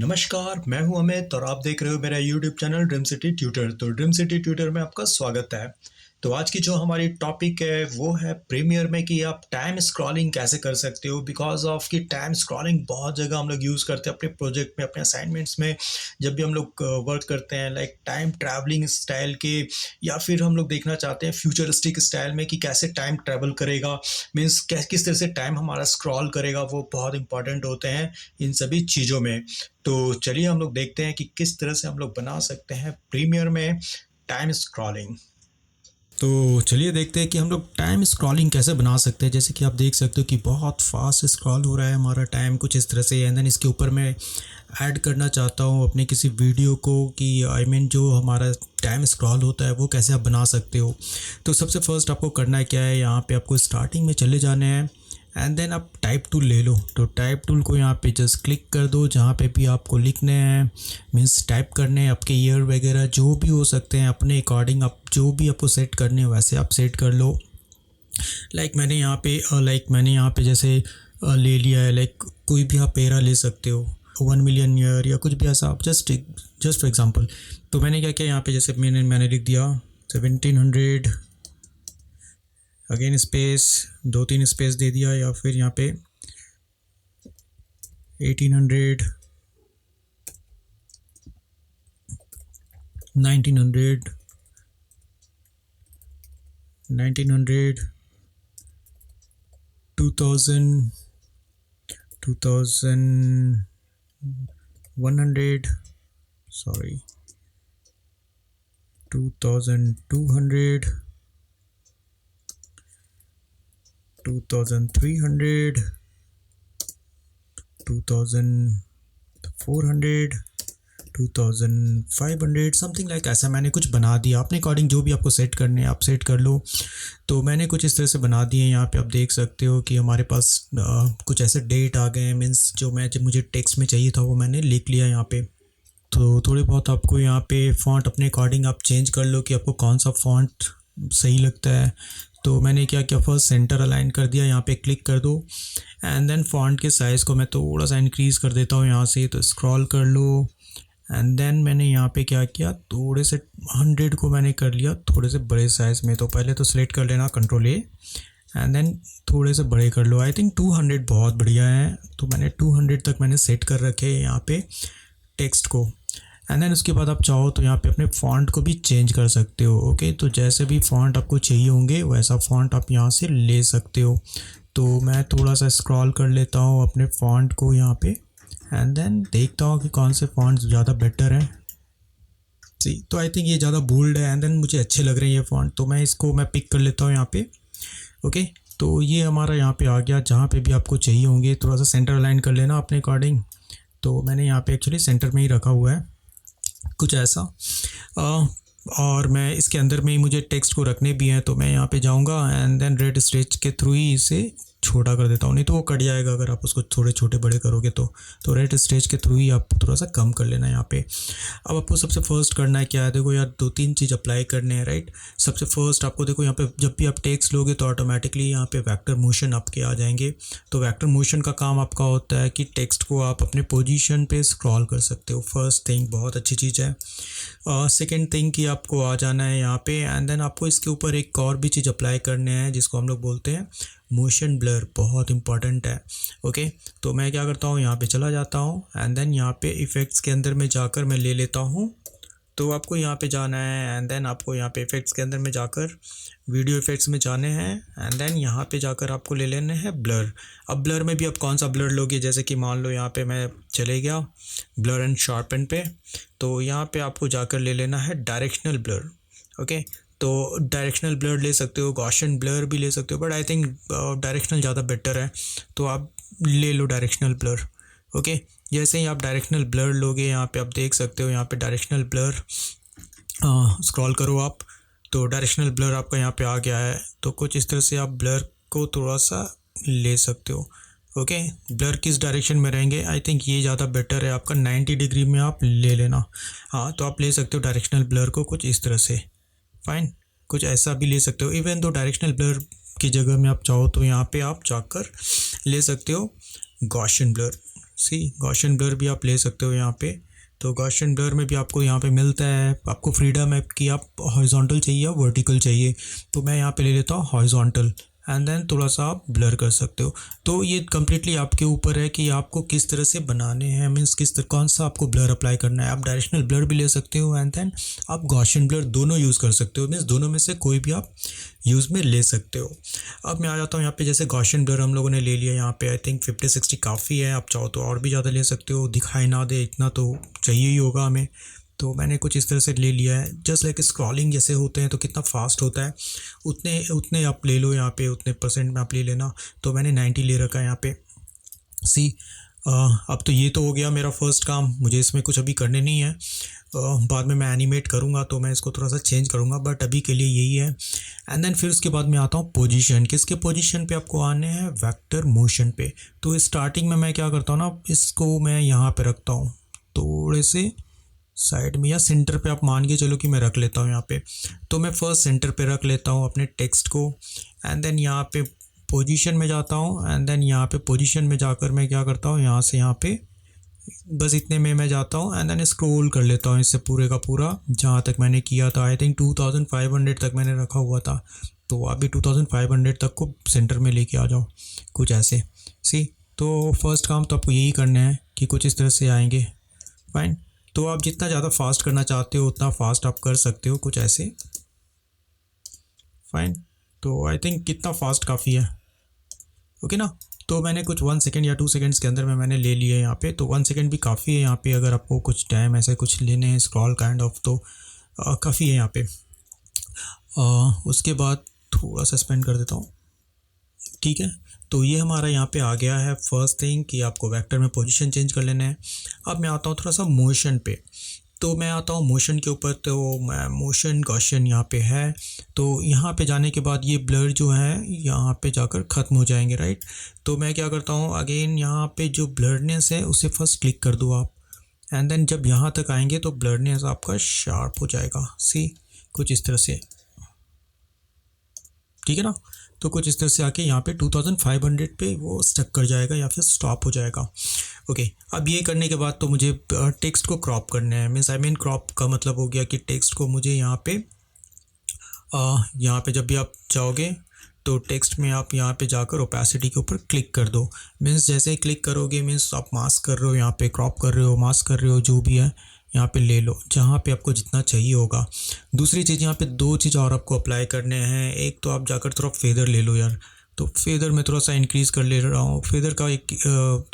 नमस्कार, मैं हूं अमित और आप देख रहे हो मेरा YouTube channel dream city tutor. तो ड्रीम सिटी ट्यूटर में आपका स्वागत है। तो आज की जो हमारी टॉपिक है वो है प्रीमियर में कि आप टाइम स्क्रॉलिंग कैसे कर सकते हो। बिकॉज ऑफ कि टाइम स्क्रॉलिंग बहुत जगह हम लोग यूज़ करते हैं अपने प्रोजेक्ट में, अपने असाइनमेंट्स में, जब भी हम लोग वर्क करते हैं लाइक टाइम ट्रैवलिंग स्टाइल के, या फिर हम लोग देखना चाहते हैं फ्यूचरिस्टिक स्टाइल में कि कैसे टाइम ट्रैवल करेगा, मीन्स किस तरह से टाइम हमारा स्क्रॉल करेगा। वो बहुत इंपॉर्टेंट होते हैं इन सभी चीज़ों में। तो चलिए हम लोग देखते हैं कि किस तरह से हम लोग बना सकते हैं प्रीमियर में टाइम स्क्रॉलिंग। तो चलिए देखते हैं कि हम लोग टाइम स्क्रॉलिंग कैसे बना सकते हैं। जैसे कि आप देख सकते हो कि बहुत फास्ट स्क्रॉल हो रहा है हमारा टाइम कुछ इस तरह से। एंड देन इसके ऊपर मैं ऐड करना चाहता हूँ अपने किसी वीडियो को कि जो हमारा टाइम स्क्रॉल होता है वो कैसे आप बना सकते हो। तो सबसे फर्स्ट आपको करना क्या है, यहाँ पे आपको स्टार्टिंग में चले जाने हैं एंड देन आप टाइप टूल ले लो। तो टाइप टूल को यहाँ पे जस्ट क्लिक कर दो, जहाँ पे भी आपको लिखने हैं, मीन्स टाइप करने हैं, आपके ईयर वगैरह जो भी हो सकते हैं अपने अकॉर्डिंग, आप जो भी आपको सेट करने हैं वैसे आप सेट कर लो। मैंने यहाँ पे जैसे ले लिया है, लाइक कोई भी आप एरा ले सकते हो, 1 मिलियन ईयर या कुछ भी ऐसा, आप जस्ट फॉर एग्जांपल। तो मैंने क्या किया यहाँ पे, जैसे मैंने लिख दिया 1700, अगेन स्पेस, 2-3 स्पेस दे दिया, या फिर यहाँ पे 1800, 1900, 2000, 2100, सॉरी 2200, 2300, 2400, 2500, समथिंग लाइक ऐसा मैंने कुछ बना दिया। अपने अकॉर्डिंग जो भी आपको सेट करने हैं आप सेट कर लो। तो मैंने कुछ इस तरह से बना दिए। यहाँ पे आप देख सकते हो कि हमारे पास कुछ ऐसे डेट आ गए हैं, मीन्स जो मुझे टेक्स्ट में चाहिए था वो मैंने लिख लिया यहाँ पे। तो थोड़ी बहुत आपको यहाँ पे फ़ॉन्ट अपने अकॉर्डिंग आप चेंज कर लो कि आपको कौन सा फ़ॉन्ट सही लगता है। तो मैंने क्या किया, फर्स्ट सेंटर अलाइन कर दिया, यहाँ पे क्लिक कर दो एंड देन फ़ॉन्ट के साइज़ को मैं थोड़ा सा इंक्रीज़ कर देता हूँ यहाँ से। तो स्क्रॉल कर लो एंड देन मैंने यहाँ पे क्या किया, थोड़े से 100 को मैंने कर लिया थोड़े से बड़े साइज़ में। तो पहले तो सिलेक्ट कर लेना Ctrl+A एंड देन थोड़े से बड़े कर लो। आई थिंक 200 बहुत बढ़िया है। तो मैंने 200 तक मैंने सेट कर रखे हैं यहाँ पे टेक्स्ट को। एंड देन उसके बाद आप चाहो तो यहाँ पे अपने फ़ॉन्ट को भी चेंज कर सकते हो। ओके, तो जैसे भी फ़ॉन्ट आपको चाहिए होंगे वैसा फ़ॉन्ट आप यहाँ से ले सकते हो। तो मैं थोड़ा सा स्क्रॉल कर लेता हूँ अपने फ़ॉन्ट को यहाँ पे एंड देन देखता हूँ कि कौन से फ़ॉन्ट ज़्यादा बेटर हैं। सी, तो आई थिंक ये ज़्यादा बोल्ड है एंड देन मुझे अच्छे लग रहे हैं ये फ़ॉन्ट, तो मैं इसको पिक कर लेता हूँ यहाँ पे। ओके, तो ये हमारा यहाँ पे आ गया। जहाँ पे भी आपको चाहिए होंगे थोड़ा सा सेंटर अलाइन कर लेना अपने अकॉर्डिंग। तो मैंने यहाँ पे एक्चुअली सेंटर में ही रखा हुआ है कुछ ऐसा। और मैं इसके अंदर में ही मुझे टेक्स्ट को रखने भी हैं, तो मैं यहाँ पे जाऊँगा एंड देन रेड स्ट्रेच के थ्रू ही इसे छोटा कर देता हूँ, नहीं तो वो कट जाएगा अगर आप उसको थोड़े छोटे बड़े करोगे तो रेड स्ट्रेच के थ्रू ही आप थोड़ा सा कम कर लेना यहाँ पे। अब आपको सबसे फर्स्ट करना है क्या है, देखो यार 2-3 चीज़ अप्लाई करने हैं, राइट। सबसे फर्स्ट आपको देखो यहाँ पे जब भी आप टेक्स्ट लोगे तो ऑटोमेटिकली यहाँ पे वेक्टर मोशन आपके आ जाएंगे। तो वेक्टर मोशन का काम आपका होता है कि टेक्स्ट को आप अपने पोजीशन पे स्क्रॉल कर सकते हो। फर्स्ट थिंग बहुत अच्छी चीज़ है। सेकेंड थिंग कि आपको आ जाना है यहाँ पे एंड देन आपको इसके ऊपर एक और भी चीज़ अप्लाई करने हैं जिसको हम लोग बोलते हैं मोशन ब्लर, बहुत इंपॉर्टेंट है। ओके, तो मैं क्या करता हूँ, यहाँ पे चला जाता हूँ एंड देन यहाँ पे इफ़ेक्ट्स के अंदर में जाकर मैं ले लेता हूँ। तो आपको यहाँ पे जाना है एंड देन आपको यहाँ पे इफ़ेक्ट्स के अंदर में जाकर वीडियो इफ़ेक्ट्स में जाने हैं एंड देन यहाँ पे जाकर आपको ले लेने हैं ब्लर। अब ब्लर में भी आप कौन सा ब्लर लोगे, जैसे कि मान लो यहाँ पे मैं चले गया ब्लर एंड शार्पन पे, तो यहाँ पे आपको जाकर ले लेना है डायरेक्शनल ब्लर। ओके, तो डायरेक्शनल ब्लर ले सकते हो, गॉसियन ब्लर भी ले सकते हो, बट आई थिंक डायरेक्शनल ज़्यादा बेटर है, तो आप ले लो डायरेक्शनल ब्लर। ओके, जैसे ही आप डायरेक्शनल ब्लर लोगे यहाँ पे आप देख सकते हो यहाँ पे डायरेक्शनल ब्लर, स्क्रॉल करो आप तो डायरेक्शनल ब्लर आपका यहाँ पे आ गया है। तो कुछ इस तरह से आप ब्लर को थोड़ा सा ले सकते हो। ओके, ब्लर किस डायरेक्शन में रहेंगे, आई थिंक ये ज़्यादा बेटर है आपका 90 डिग्री में आप ले लेना। हाँ, तो आप ले सकते हो डायरेक्शनल ब्लर को कुछ इस तरह से, फाइन, कुछ ऐसा भी ले सकते हो। इवन तो डायरेक्शनल ब्लर की जगह में आप चाहो तो यहाँ पे आप जाकर ले सकते हो गॉसियन ब्लर। सी गॉसियन ब्लर भी आप ले सकते हो यहाँ पे। तो गॉसियन ब्लर में भी आपको यहाँ पे मिलता है, आपको फ्रीडम है कि आप हॉरिजॉन्टल चाहिए या वर्टिकल चाहिए। तो मैं यहाँ पे ले लेता हूँ हॉरिजॉन्टल, एंड देन थोड़ा सा आप ब्लर कर सकते हो। तो ये कम्प्लीटली आपके ऊपर है कि आपको किस तरह से बनाने हैं, मीन्स कौन सा आपको ब्लर अप्लाई करना है। आप डायरेक्शनल ब्लर भी ले सकते हो, एंड देन आप गॉसियन ब्लर दोनों यूज़ कर सकते हो, मीन्स दोनों में से कोई भी आप यूज़ में ले सकते हो। अब मैं आ जाता हूँ यहाँ पे, जैसे गॉसियन ब्लर हम लोगों ने ले लिया यहाँ पे, आई थिंक 50-60 काफ़ी है। आप चाहो तो और भी ज़्यादा ले सकते हो, दिखाई ना दे इतना तो चाहिए ही होगा हमें। तो मैंने कुछ इस तरह से ले लिया है, जस्ट लाइक स्क्रॉलिंग जैसे होते हैं तो कितना फास्ट होता है, उतने उतने आप ले लो यहाँ पे, उतने परसेंट में आप ले लेना। तो मैंने 90 ले रखा है यहाँ पे। सी अब तो ये तो हो गया मेरा फर्स्ट काम, मुझे इसमें कुछ अभी करने नहीं है। बाद में मैं एनिमेट करूँगा तो मैं इसको थोड़ा सा चेंज करूँगा, बट अभी के लिए यही है। एंड देन फिर उसके बाद मैं आता हूँ पोजीशन। किसके पोजीशन पे आपको आने हैं, वेक्टर मोशन पे। तो स्टार्टिंग में मैं क्या करता हूँ ना, इसको मैं यहाँ पे रखता हूँ थोड़े से साइड में, या सेंटर पे आप मान के चलो कि मैं रख लेता हूँ यहाँ पे। तो मैं फर्स्ट सेंटर पे रख लेता हूँ अपने टेक्स्ट को, एंड देन यहाँ पे पोजीशन में जाता हूँ, एंड देन यहाँ पे पोजीशन में जाकर मैं क्या करता हूँ, यहाँ से यहाँ पे बस इतने में मैं जाता हूँ, एंड देन स्क्रॉल कर लेता हूँ इससे पूरे का पूरा जहाँ तक मैंने किया था। आई थिंक 2500 तक मैंने रखा हुआ था, तो अभी 2500 तक को सेंटर में लेके आ जाओ, कुछ ऐसे। सी तो फर्स्ट काम तो आपको यही करना है कि कुछ इस तरह से आएंगे। फाइन। तो आप जितना ज़्यादा फास्ट करना चाहते हो उतना फास्ट आप कर सकते हो, कुछ ऐसे। फाइन। तो आई थिंक कितना फास्ट काफ़ी है, ओके ना। तो मैंने कुछ 1 सेकेंड या 2 सेकेंड्स के अंदर में मैंने ले लिया है यहाँ पे। तो 1 सेकेंड भी काफ़ी है यहाँ पे, अगर आपको कुछ टाइम ऐसे कुछ लेने हैं स्क्रॉल काइंड ऑफ, तो काफ़ी है यहाँ पे। उसके बाद थोड़ा सा स्पेंड कर देता हूँ, ठीक है। तो ये हमारा यहाँ पे आ गया है फर्स्ट थिंग कि आपको वेक्टर में पोजीशन चेंज कर लेना है। अब मैं आता हूँ थोड़ा सा मोशन पे। तो मैं आता हूँ मोशन के ऊपर। तो मैं मोशन गॉसियन यहाँ पे है, तो यहाँ पे जाने के बाद ये ब्लर जो है यहाँ पे जाकर ख़त्म हो जाएंगे, राइट। तो मैं क्या करता हूँ, अगेन यहाँ पे जो ब्लरनेस है उसे फर्स्ट क्लिक कर दो आप, एंड देन जब यहाँ तक आएंगे तो ब्लरनेस आपका शार्प हो जाएगा। सी कुछ इस तरह से, ठीक है ना। तो कुछ इस तरह से आके यहाँ पे 2500 पे वो स्टक कर जाएगा या फिर स्टॉप हो जाएगा। ओके। अब ये करने के बाद तो मुझे टेक्स्ट को क्रॉप करना है। मीन क्रॉप का मतलब हो गया कि टेक्स्ट को मुझे यहाँ पे जब भी आप जाओगे तो टेक्स्ट में आप यहाँ पे जाकर ओपेसिटी के ऊपर क्लिक कर दो। मीन्स जैसे ही क्लिक करोगे मीन्स आप मास्क कर रहे हो, यहाँ पे क्रॉप कर रहे हो, मास्क कर रहे हो, जो भी है यहाँ पे ले लो जहाँ पे आपको जितना चाहिए होगा। दूसरी चीज़ यहाँ पे 2 चीज़ और आपको अप्लाई करने हैं। एक तो आप जाकर थोड़ा फेदर ले लो यार। तो फेदर में थोड़ा सा इंक्रीज़ कर ले रहा हूँ। फेदर का एक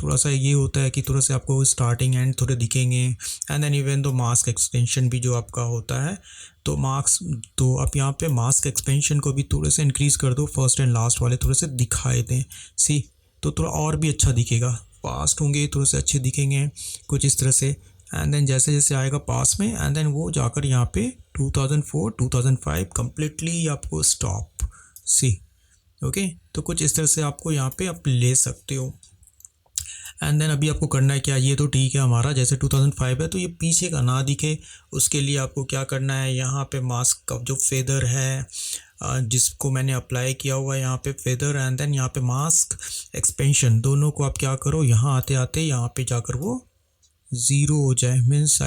थोड़ा सा ये होता है कि थोड़ा सा आपको स्टार्टिंग एंड थोड़े दिखेंगे, and then even though mask extension भी जो आपका होता है, तो मार्क्स तो आप यहाँ पे मास्क एक्सपेंशन को भी थोड़े से इंक्रीज़ कर दो, फर्स्ट एंड लास्ट वाले थोड़े से दिखाई दें। सी तो थोड़ा और भी अच्छा दिखेगा, फास्ट होंगे थोड़े से अच्छे दिखेंगे, कुछ इस तरह से। एंड देन जैसे जैसे आएगा पास में, एंड देन वो जाकर यहाँ पे 2004 2005 कम्प्लीटली आपको स्टॉप। सी ओके। तो कुछ इस तरह से आपको यहाँ पे आप ले सकते हो। एंड देन अभी आपको करना है क्या, ये तो ठीक है हमारा जैसे 2005 है तो ये पीछे का ना दिखे, उसके लिए आपको क्या करना है, यहाँ पे मास्क का जो फेदर है जिसको मैंने अप्लाई किया हुआ है यहाँ पे फेदर, एंड देन यहाँ पे मास्क एक्सपेंशन, दोनों को आप क्या करो, यहाँ आते आते यहाँ पे जाकर वो ज़ीरो हो जाए। मीन्स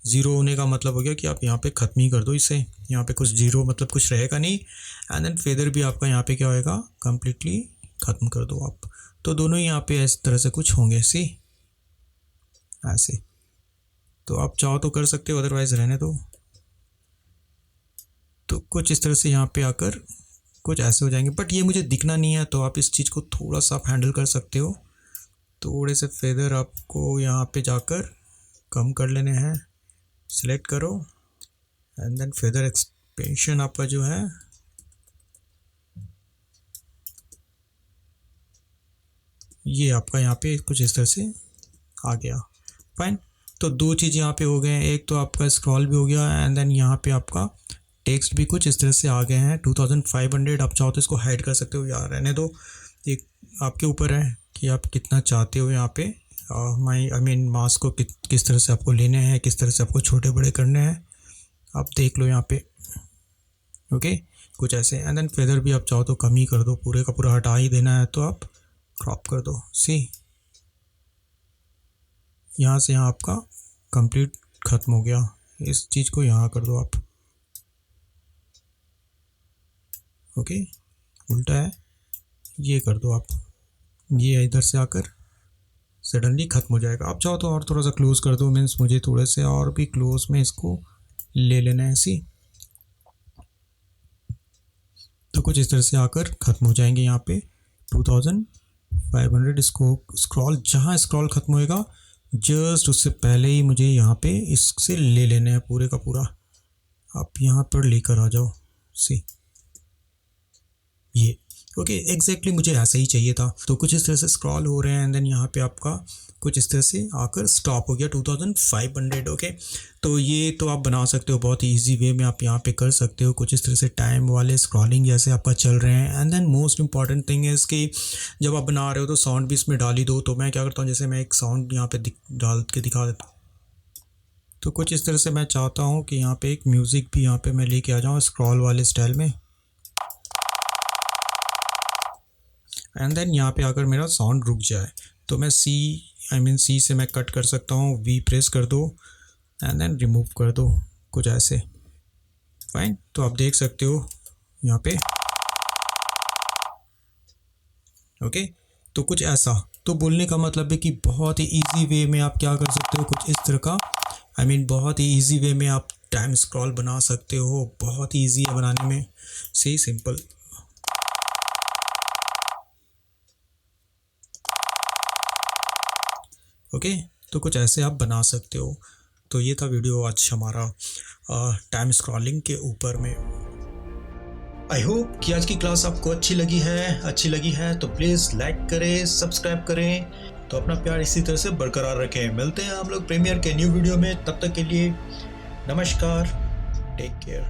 ज़ीरो होने का मतलब हो गया कि आप यहाँ पे ख़त्म ही कर दो इसे, यहाँ पे कुछ ज़ीरो मतलब कुछ रहेगा नहीं। एंड देन फेदर भी आपका यहाँ पे क्या होएगा, कम्प्लीटली ख़त्म कर दो आप। तो दोनों ही यहाँ पे इस तरह से कुछ होंगे। सी ऐसे तो आप चाहो तो कर सकते हो, अदरवाइज़ रहने दो। तो कुछ इस तरह से यहाँ पे आकर कुछ ऐसे हो जाएंगे, बट ये मुझे दिखना नहीं है, तो आप इस चीज़ को थोड़ा सा आप हैंडल कर सकते हो। थोड़े से फेदर आपको यहाँ पे जाकर कम कर लेने हैं, सिलेक्ट करो, एंड देन फेदर एक्सपेंशन आपका जो है ये आपका यहाँ पे कुछ इस तरह से आ गया। फाइन। तो 2 चीज़ यहाँ पे हो गए हैं, एक तो आपका स्क्रॉल भी हो गया, एंड देन यहाँ पे आपका टेक्स्ट भी कुछ इस तरह से आ गए हैं 2500। आप चाहो तो इसको हाइड कर सकते हो, यार रहने दो, एक आपके ऊपर है कि आप कितना चाहते हो यहाँ पे मास्क को किस तरह से आपको लेने हैं, किस तरह से आपको छोटे बड़े करने हैं, आप देख लो यहाँ पे। ओके कुछ ऐसे। एंड देन फेदर भी आप चाहो तो कम ही कर दो, पूरे का पूरा हटा ही देना है तो आप क्रॉप कर दो। सी यहाँ से यहाँ आपका कंप्लीट ख़त्म हो गया। इस चीज़ को यहाँ कर दो आप, ओके, उल्टा है, ये कर दो आप, ये इधर से आकर सडनली ख़त्म हो जाएगा। आप चाहो तो और थोड़ा सा क्लोज़ कर दो, मीन्स मुझे थोड़े से और भी क्लोज़ में इसको ले लेना है ऐसी, तो कुछ इस तरह से आकर ख़त्म हो जाएंगे यहाँ पे 2500। इसको स्क्रॉल, जहाँ स्क्रॉल ख़त्म होएगा जस्ट उससे पहले ही मुझे यहाँ पे इससे ले लेना है पूरे का पूरा। आप यहाँ पर लेकर आ जाओ, सी ये, ओके, एग्जैक्टली मुझे ऐसा ही चाहिए था। तो कुछ इस तरह से स्क्रॉल हो रहे हैं एंड देन यहाँ पे आपका कुछ इस तरह से आकर स्टॉप हो गया 2500, ओके। तो ये तो आप बना सकते हो बहुत ही ईजी वे में, आप यहाँ पे कर सकते हो कुछ इस तरह से टाइम वाले स्क्रॉलिंग जैसे आपका चल रहे हैं। And then most important thing है कि जब आप बना रहे हो तो साउंड भी इसमें डाल ही दो। तो मैं क्या करता हूँ, जैसे मैं एक साउंड यहाँ पे डाल के दिखा देता हूँ। तो कुछ इस तरह से मैं चाहता हूँ कि यहाँ पे एक म्यूज़िक भी यहाँ पे मैं लेके आ जाऊँ स्क्रॉल वाले स्टाइल में। एंड देन यहाँ पे अगर मेरा साउंड रुक जाए तो मैं सी से मैं कट कर सकता हूँ, वी प्रेस कर दो एंड देन रिमूव कर दो, कुछ ऐसे, फाइन। तो आप देख सकते हो यहाँ पे, ओके। तो कुछ ऐसा, तो बोलने का मतलब है कि बहुत ही इजी वे में आप क्या कर सकते हो, कुछ इस तरह का, बहुत ही इजी वे में आप टाइम स्क्रॉल बना सकते हो। बहुत ही ईजी है बनाने में, सही सिंपल। ओके, तो कुछ ऐसे आप बना सकते हो। तो ये था वीडियो आज हमारा टाइम स्क्रॉलिंग के ऊपर में। आई होप कि आज की क्लास आपको अच्छी लगी है तो प्लीज़ लाइक करें, सब्सक्राइब करें, तो अपना प्यार इसी तरह से बरकरार रखें। मिलते हैं हम लोग प्रीमियर के न्यू वीडियो में, तब तक के लिए नमस्कार, टेक केयर।